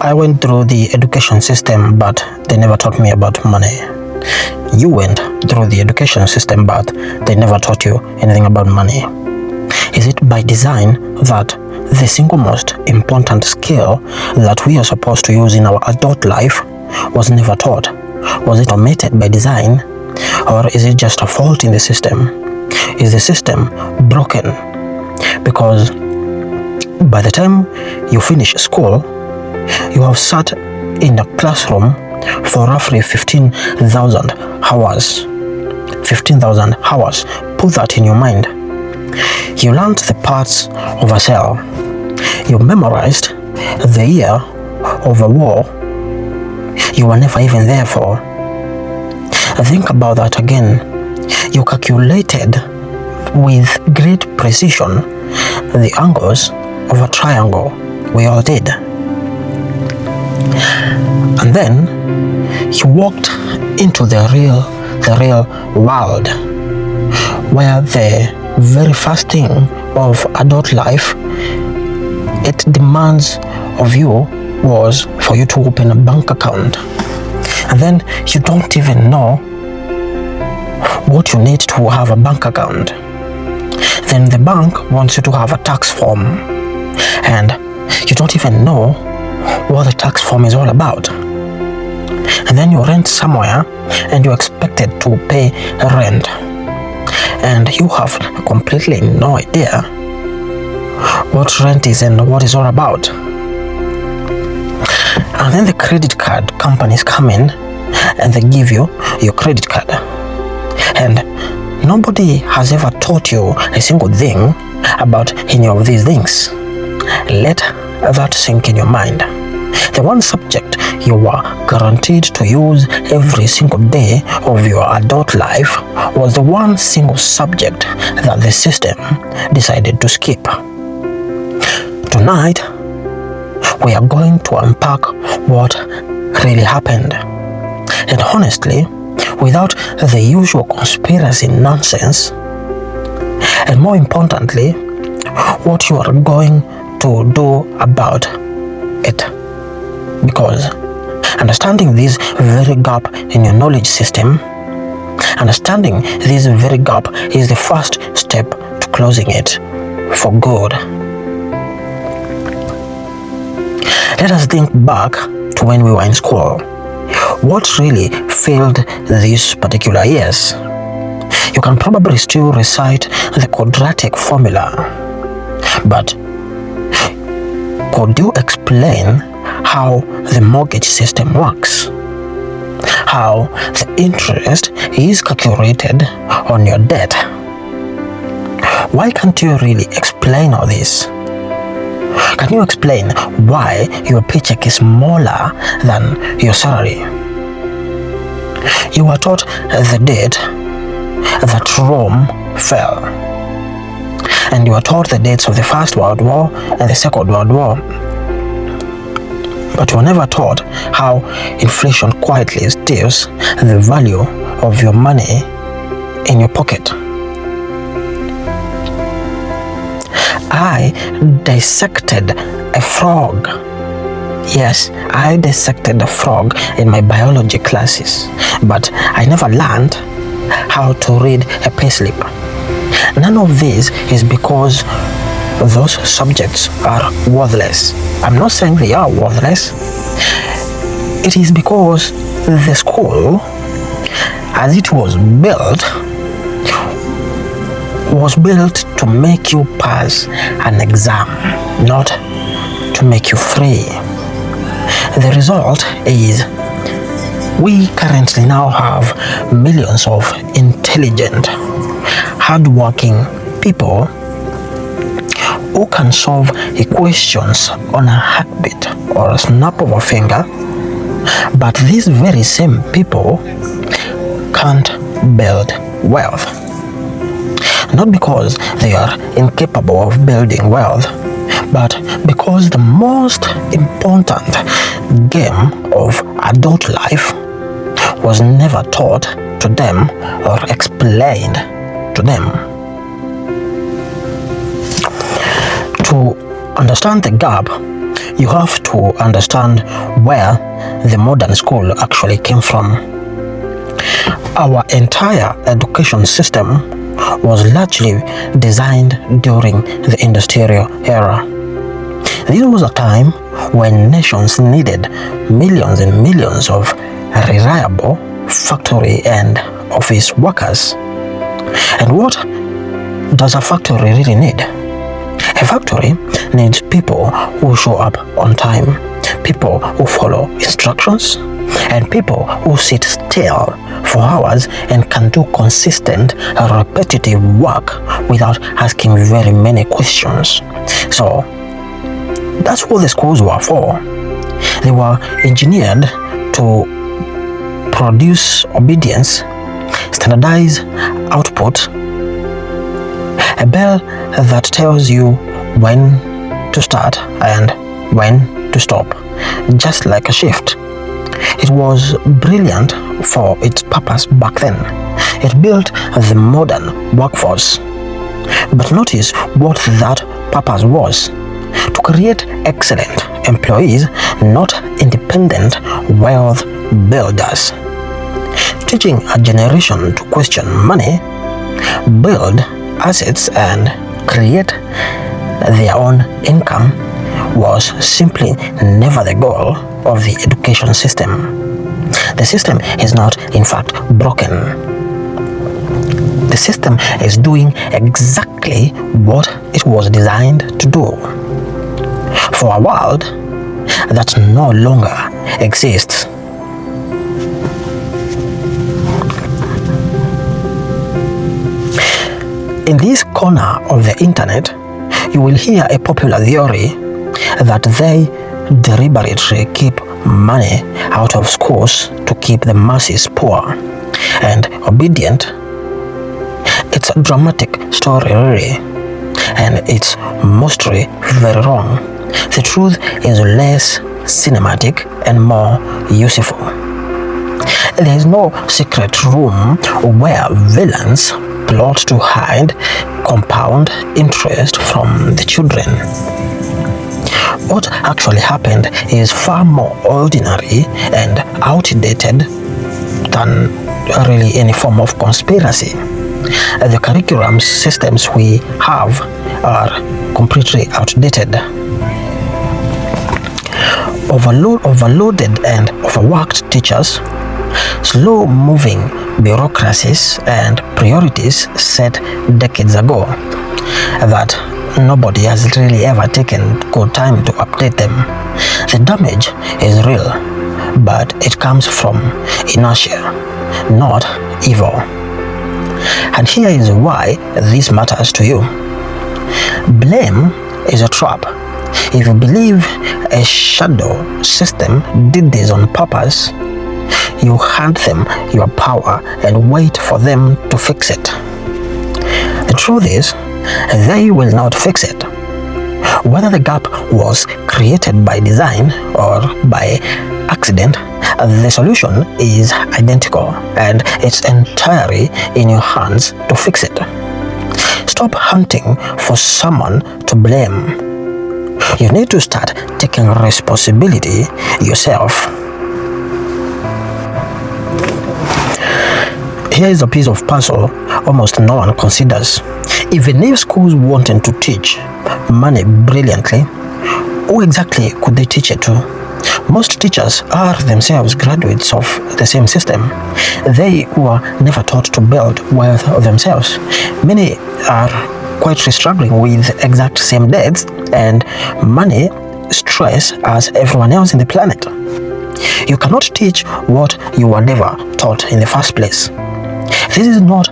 I went through the education system, but they never taught me about money. You went through the education system, but they never taught you anything about money. Is it by design that the single most important skill that we are supposed to use in our adult life was never taught? Was it omitted by design, or is it just a fault in the system? Is the system broken? Because by the time you finish school, you have sat in a classroom for roughly 15,000 hours. 15,000 hours. Put that in your mind. You learned the parts of a cell. You memorized the year of a war you were never even there for. Think about that again. You calculated with great precision the angles of a triangle. We all did. And then you walked into the real world, where the very first thing of adult life it demands of you was for you to open a bank account. And then you don't even know what you need to have a bank account. Then the bank wants you to have a tax form, and you don't even know what the tax form is all about. And then you rent somewhere and you're expected to pay rent, and you have completely no idea what rent is and what it's all about. And then the credit card companies come in and they give you your credit card, and nobody has ever taught you a single thing about any of these things. Let that sink in your mind. The one subject you are guaranteed to use every single day of your adult life was the one single subject that the system decided to skip. Tonight, we are going to unpack what really happened. And honestly, without the usual conspiracy nonsense, and more importantly, what you are going to do about it. Because understanding this very gap in your knowledge system, understanding this very gap is the first step to closing it for good. Let us think back to when we were in school. What really failed these particular years? You can probably still recite the quadratic formula, but could you explain how the mortgage system works? How the interest is calculated on your debt? Why can't you really explain all this? Can you explain why your paycheck is smaller than your salary? You were taught the date that Rome fell, and you were taught the dates of the First World War and the Second World War. But you were never taught how inflation quietly steals the value of your money in your pocket. I dissected a frog. Yes, I dissected a frog in my biology classes, but I never learned how to read a payslip. None of this is because those subjects are worthless. I'm not saying they are worthless. It is because the school, as it was built to make you pass an exam, not to make you free. The result is we currently now have millions of intelligent, hardworking people who can solve equations on a heartbeat or a snap of a finger, but these very same people can't build wealth. Not because they are incapable of building wealth, but because the most important game of adult life was never taught to them or explained to them. To understand the gap, you have to understand where the modern school actually came from. Our entire education system was largely designed during the industrial era. This was a time when nations needed millions and millions of reliable factory and office workers. And what does a factory really need? A factory needs people who show up on time, people who follow instructions, and people who sit still for hours and can do consistent, repetitive work without asking very many questions. So that's what the schools were for. They were engineered to produce obedience, standardize output, a bell that tells you when to start and when to stop, just like a shift. It was brilliant for its purpose back then. It built the modern workforce. But notice what that purpose was: to create excellent employees, not independent wealth builders. Teaching a generation to question money, build assets, and create their own income was simply never the goal of the education system. The system is not, in fact, broken. The system is doing exactly what it was designed to do for a world that no longer exists. In this corner of the internet, you will hear a popular theory that they deliberately keep money out of schools to keep the masses poor and obedient. It's a dramatic story, really, and it's mostly very wrong. The truth is less cinematic and more useful. There is no secret room where villains plot to hide compound interest from the children. What actually happened is far more ordinary and outdated than really any form of conspiracy. The curriculum systems we have are completely outdated. Overloaded and overworked teachers, slow-moving bureaucracies, and priorities set decades ago that nobody has really ever taken good time to update them. The damage is real, but it comes from inertia, not evil. And here is why this matters to you. Blame is a trap. If you believe a shadow system did this on purpose, you hand them your power and wait for them to fix it. The truth is, they will not fix it. Whether the gap was created by design or by accident, the solution is identical, and it's entirely in your hands to fix it. Stop hunting for someone to blame. You need to start taking responsibility yourself. Here is a piece of puzzle almost no one considers. Even if schools wanted to teach money brilliantly, who exactly could they teach it to? Most teachers are themselves graduates of the same system. They were never taught to build wealth of themselves. Many are quietly struggling with exact same debts and money stress as everyone else in the planet. You cannot teach what you were never taught in the first place. This is not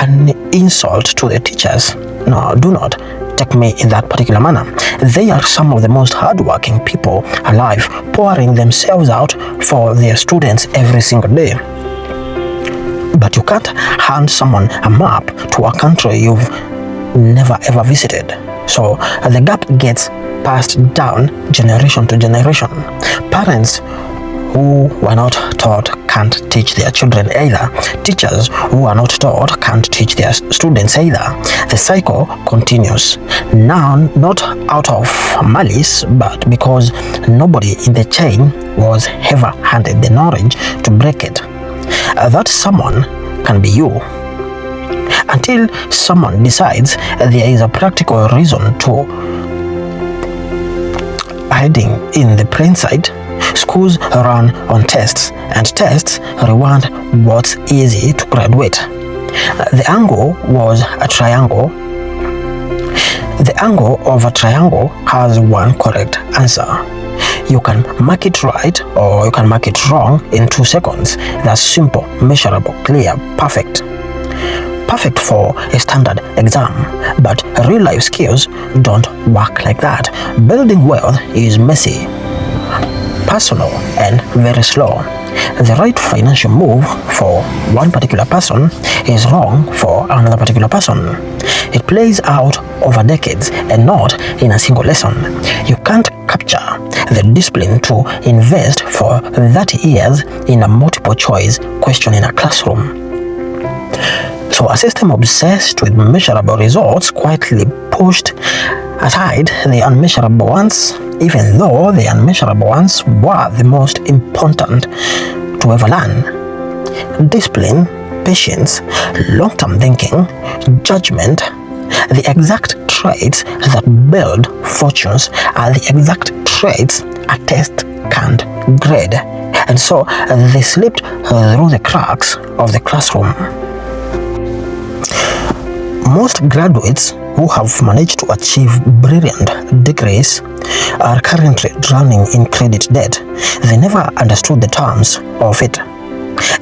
an insult to the teachers. No, do not take me in that particular manner. They are some of the most hardworking people alive, pouring themselves out for their students every single day. But you can't hand someone a map to a country you've never ever visited. So the gap gets passed down generation to generation. Parents who were not taught can't teach their children either. Teachers who are not taught can't teach their students either. The cycle continues. Now, not out of malice, but because nobody in the chain was ever handed the knowledge to break it. That someone can be you. Until someone decides there is a practical reason to hiding in the plain sight, schools run on tests, and tests reward what's easy to graduate. The angle was a triangle. The angle of a triangle has one correct answer. You can mark it right or you can mark it wrong in 2 seconds. That's simple, measurable, clear, perfect. Perfect for a standard exam, but real life skills don't work like that. Building wealth is messy, personal, and very slow. The right financial move for one particular person is wrong for another particular person. It plays out over decades and not in a single lesson. You can't capture the discipline to invest for 30 years in a multiple choice question in a classroom. So a system obsessed with measurable results quietly pushed aside the unmeasurable ones, even though the unmeasurable ones were the most important to ever learn. Discipline, patience, long-term thinking, judgment, the exact traits that build fortunes are the exact traits a test can't grade. And so they slipped through the cracks of the classroom. Most graduates who have managed to achieve brilliant degrees are currently drowning in credit debt. They never understood the terms of it.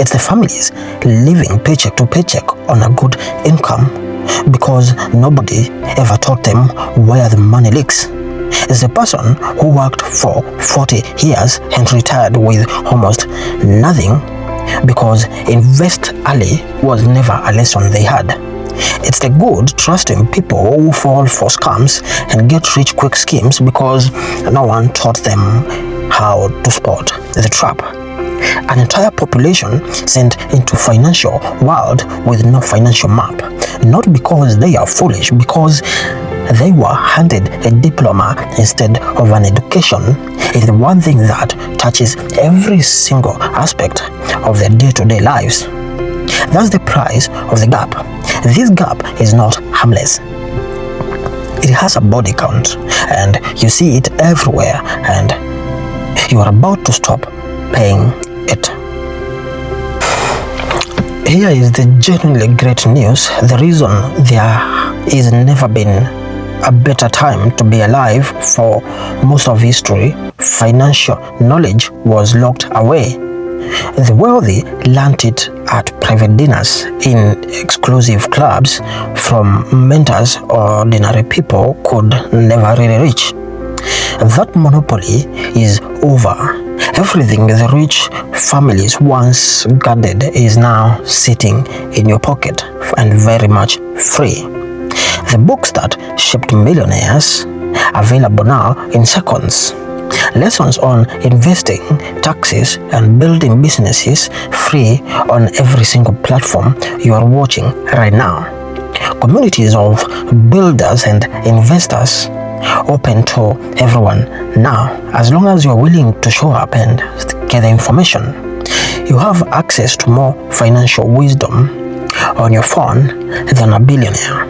It's the families living paycheck to paycheck on a good income because nobody ever taught them where the money leaks. It's the person who worked for 40 years and retired with almost nothing because invest early was never a lesson they had. It's the good, trusting people who fall for scams and get rich quick schemes because no one taught them how to spot the trap. An entire population sent into financial world with no financial map, not because they are foolish, because they were handed a diploma instead of an education, is the one thing that touches every single aspect of their day-to-day lives. That's the price of the gap. This gap is not harmless. It has a body count, and you see it everywhere, and you are about to stop paying it. Here is the genuinely great news. The reason there is never been a better time to be alive for most of history, financial knowledge was locked away. The wealthy learnt it at private dinners, in exclusive clubs, from mentors ordinary people could never really reach. That monopoly is over. Everything the rich families once guarded is now sitting in your pocket and very much free. The books that shaped millionaires, available now in seconds. Lessons on investing, taxes, and building businesses free on every single platform you are watching right now. Communities of builders and investors open to everyone now, as long as you're willing to show up and get the information. You have access to more financial wisdom on your phone than a billionaire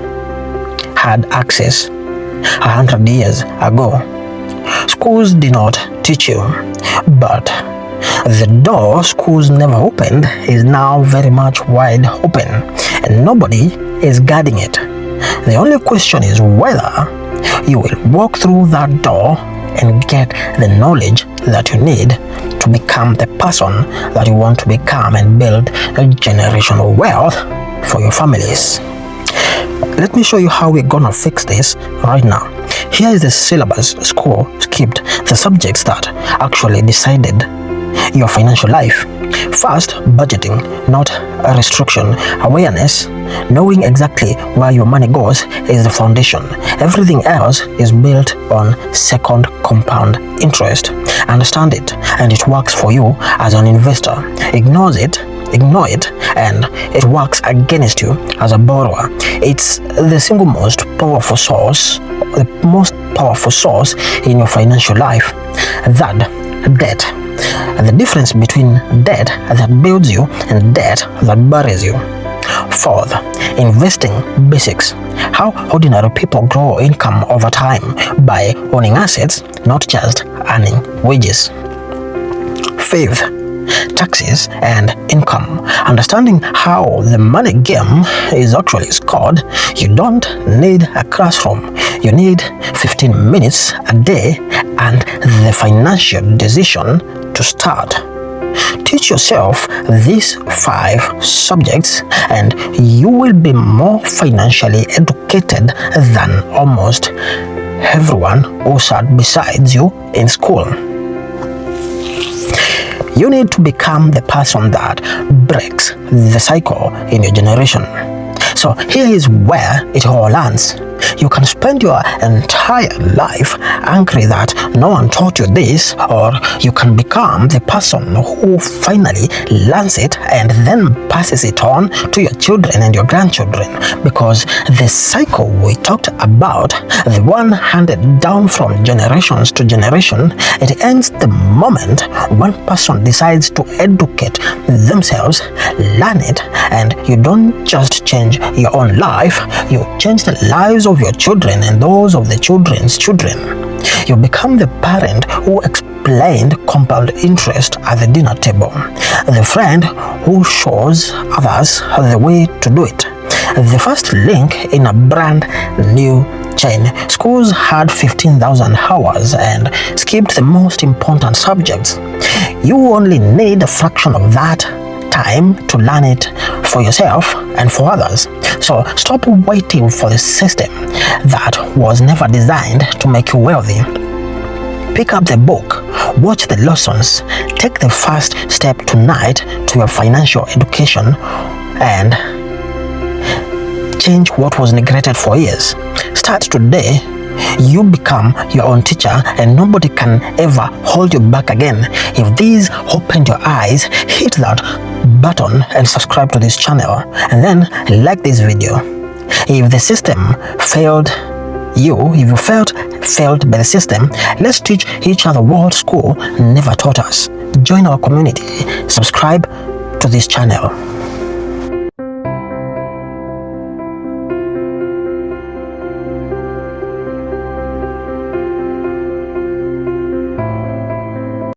had access 100 years ago. Schools did not teach you, but the door schools never opened is now very much wide open, and nobody is guarding it. The only question is whether you will walk through that door and get the knowledge that you need to become the person that you want to become and build a generational wealth for your families. Let me show you how we're gonna fix this right now. Here is the syllabus school skipped, the subjects that actually decided your financial life. First, budgeting, not a restriction. Awareness, knowing exactly where your money goes, is the foundation. Everything else is built on second compound interest. understand it, and it works for you as an investor. Ignore it, and it works against you as a borrower. It's the single most powerful source in your financial life. Third, debt. The difference between debt that builds you and debt that buries you. Fourth, investing basics. How ordinary people grow income over time by owning assets, not just earning wages. Fifth, taxes and income. Understanding how the money game is actually scored. You don't need a classroom. You need 15 minutes a day and the financial decision to start. Teach yourself these 5 subjects and you will be more financially educated than almost everyone who sat beside you in school. You need to become the person that breaks the cycle in your generation. So here is where it all lands. You can spend your entire life angry that no one taught you this, or you can become the person who finally learns it and then passes it on to your children and your grandchildren. Because the cycle we talked about, the one handed down from generations to generation, it ends the moment one person decides to educate themselves, learn it, and you don't just change your own life, you change the lives of your children and those of the children's children. You become the parent who explained compound interest at the dinner table, the friend who shows others the way to do it, the first link in a brand new chain. Schools had 15,000 hours and skipped the most important subjects. You only need a fraction of that time to learn it for yourself and for others. So stop waiting for the system that was never designed to make you wealthy. Pick up the book, watch the lessons, take the first step tonight to your financial education and change what was neglected for years. Start today. You become your own teacher and nobody can ever hold you back again. If these opened your eyes, hit that button and subscribe to this channel and then like this video. If the system failed you, if you felt failed by the system, let's teach each other what school never taught us. Join our community, subscribe to this channel.